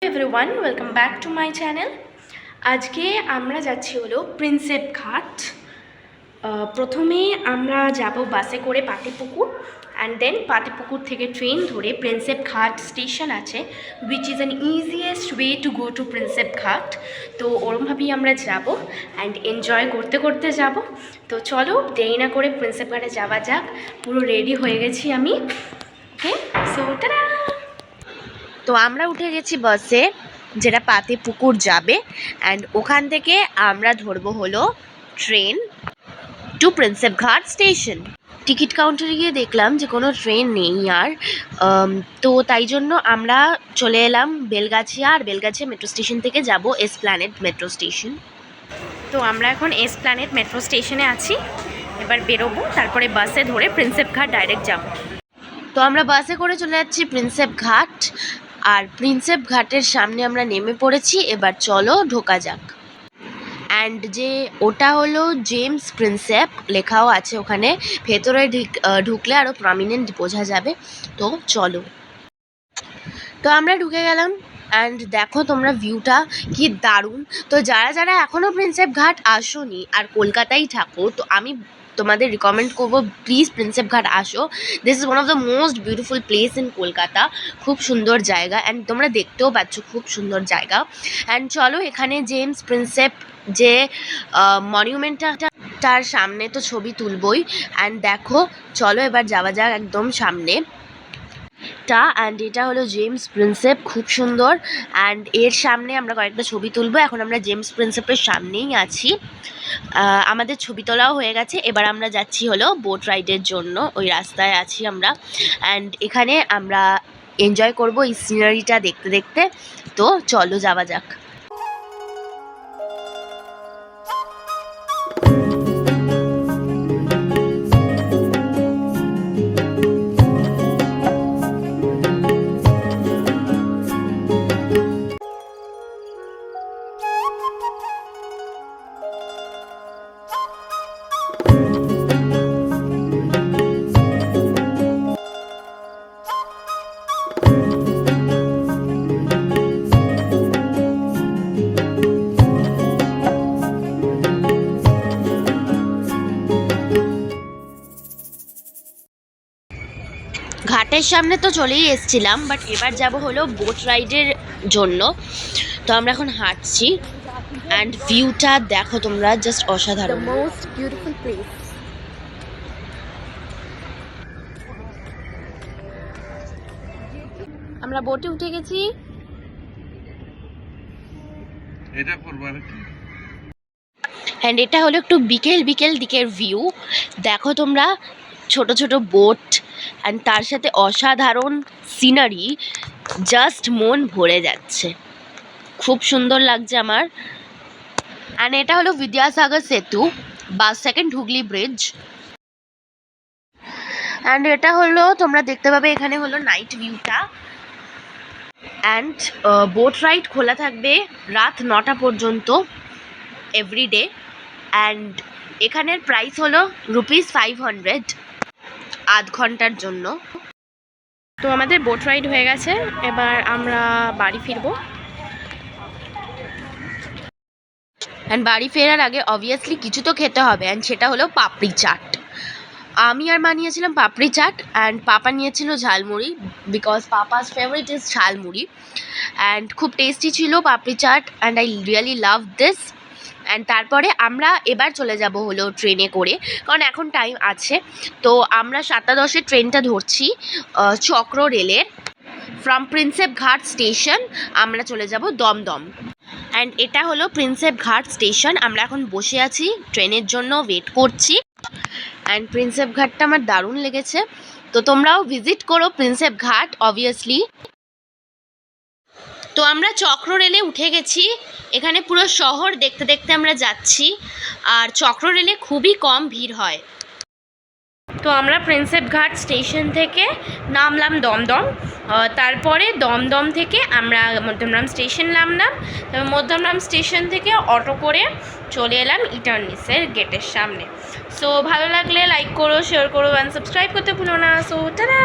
Everyone, welcome back to my channel. আজকে আমরা যাচ্ছি হলো প্রিন্সেপ ঘাট। প্রথমে আমরা যাব বাসে করে পাতিপুকুর, অ্যান্ড দেন পাতিপুকুর থেকে ট্রেন ধরে প্রিন্সেপ ঘাট স্টেশন আছে, which is an easiest way to go to Prinsep ঘাট। তো ওরমভাবেই আমরা যাব অ্যান্ড এনজয় করতে করতে যাব। তো চলো দেরি না করে প্রিন্সেপ ঘাটে যাওয়া যাক। পুরো রেডি হয়ে গেছি আমি। ওকে, সো টাটা। তো আমরা উঠে গেছি বাসে, যেটা পাতিপুকুর যাবে, অ্যান্ড ওখান থেকে আমরা ধরবো হলো ট্রেন টু প্রিন্সেপ ঘাট স্টেশন। টিকিট কাউন্টারে গিয়ে দেখলাম যে কোনো ট্রেন নেই আর, তো তাই জন্য আমরা চলে এলাম বেলগাছিয়া, আর বেলগাছিয়া মেট্রো স্টেশন থেকে যাব এসপ্ল্যানেড মেট্রো স্টেশন। তো আমরা এখন এসপ্ল্যানেড মেট্রো স্টেশনে আছি, এবার বেরোবো, তারপরে বাসে ধরে প্রিন্সেপ ঘাট ডাইরেক্ট যাব। তো আমরা বাসে করে চলে যাচ্ছি প্রিন্সেপ ঘাট, আর প্রিন্সেপ ঘাটের সামনে আমরা নেমে পড়েছি। এবার চলো ঢোকা যাক। অ্যান্ড যে ওটা হলো জেমস প্রিন্সেপ লেখাও আছে ওখানে, ভেতরে ঢুকলে আরও প্রমিনেন্ট বোঝা যাবে। তো চলো, তো আমরা ঢুকে গেলাম, অ্যান্ড দেখো তোমরা ভিউটা কি দারুণ। তো যারা যারা এখনও প্রিন্সেপ ঘাট আসোনি আর কলকাতায় থাকো, তো আমি তোমাদের রিকমেন্ড করবো প্লিজ প্রিন্সেপ ঘাট আসো। This is one of the most beautiful place in Kolkata. খুব সুন্দর জায়গা, অ্যান্ড তোমরা দেখতেও পাচ্ছ খুব সুন্দর জায়গা। অ্যান্ড চলো, এখানে জেমস প্রিন্সেপ যে মনিউমেন্টটা, তার সামনে তো ছবি তুলবই। অ্যান্ড দেখো, চলো এবার যাওয়া যাক একদম সামনে। অ্যান্ড এটা হলো জেমস প্রিন্সেপ, খুব সুন্দর। অ্যান্ড এর সামনে আমরা কয়েকটা ছবি তুলবো। এখন আমরা জেমস প্রিন্সেপের সামনেই আছি, আমাদের ছবি তোলাও হয়ে গেছে। এবার আমরা যাচ্ছি হলো বোট রাইডের জন্য, ওই রাস্তায় আছি আমরা। অ্যান্ড এখানে আমরা এনজয় করব এই সিনারিটা দেখতে দেখতে। তো চলো যাওয়া যাক। ঘাটের সামনে তো চলেই এসেছিলাম, বাট এবার যাব হলো বোট রাইডের জন্য। তো আমরা এখন হাঁটছি, অ্যান্ড ভিউটা দেখো তোমরা, জাস্ট অসাধারণ। Most beautiful place. আমরা বোটে উঠে গেছি। অ্যান্ড এটা হলো একটু বিকেল বিকেল দিকের ভিউ। দেখো তোমরা, ছোট ছোট বোট, অ্যান্ড তার সাথে অসাধারণ সিনারি, জাস্ট মন ভরে যাচ্ছে। খুব সুন্দর লাগছে আমার। অ্যান্ড এটা হলো বিদ্যাসাগর সেতু, বাস সেকেন্ড হুগলি ব্রিজ। অ্যান্ড এটা হলো, তোমরা দেখতে পাবে এখানে হলো নাইট ভিউটা। অ্যান্ড বোট রাইড খোলা থাকবে রাত 9টা পর্যন্ত এভরিডে। অ্যান্ড এখানের প্রাইস হলো ₹500 আধ ঘন্টার জন্য। তো আমাদের বোট রাইড হয়ে গেছে, এবার আমরা বাড়ি ফিরবো। অ্যান্ড বাড়ি ফেরার আগে অবভিয়াসলি কিছু তো খেতে হবে, অ্যান্ড সেটা হলো পাপড়ি চাট। আমি আর মা নিয়েছিলাম পাপড়ি চাট, অ্যান্ড পাপা নিয়েছিল jhalmuri, because papa's favourite is jhalmuri. And খুব টেস্টি ছিল papri chaat, and I really love this. And তারপরে আমরা এবার চলে যাব হলো ট্রেনে করে, কারণ এখন টাইম আছে। তো আমরা 7:10 ট্রেনটা ধরছি চক্র রেলের। ফ্রম প্রিন্সেপ ঘাট স্টেশন আমরা চলে যাব দমদম। অ্যান্ড এটা হলো প্রিন্সেপ ঘাট স্টেশন। আমরা এখন বসে আছি, ট্রেনের জন্য ওয়েট করছি। অ্যান্ড প্রিন্সেপ ঘাটটা আমার দারুণ লেগেছে। তো তোমরাও ভিজিট করো প্রিন্সেপ ঘাট অবভিয়াসলি। তো আমরা চক্র রেলে উঠে গেছি। এখানে পুরো শহর দেখতে দেখতে আমরা যাচ্ছি, আর চক্র রেলে খুবই কম ভিড় হয়। তো আমরা প্রিন্সেপ ঘাট স্টেশন থেকে নামলাম দমদম, তারপরে দমদম থেকে আমরা মধ্যমগ্রাম স্টেশন নামলাম। মধ্যমগ্রাম স্টেশন থেকে অটো করে চলে এলাম ইটার্নিসের গেটের সামনে। সো ভালো লাগলে লাইক করো, শেয়ার করো, অ্যান্ড সাবস্ক্রাইব করতে ভুলো না। So tata.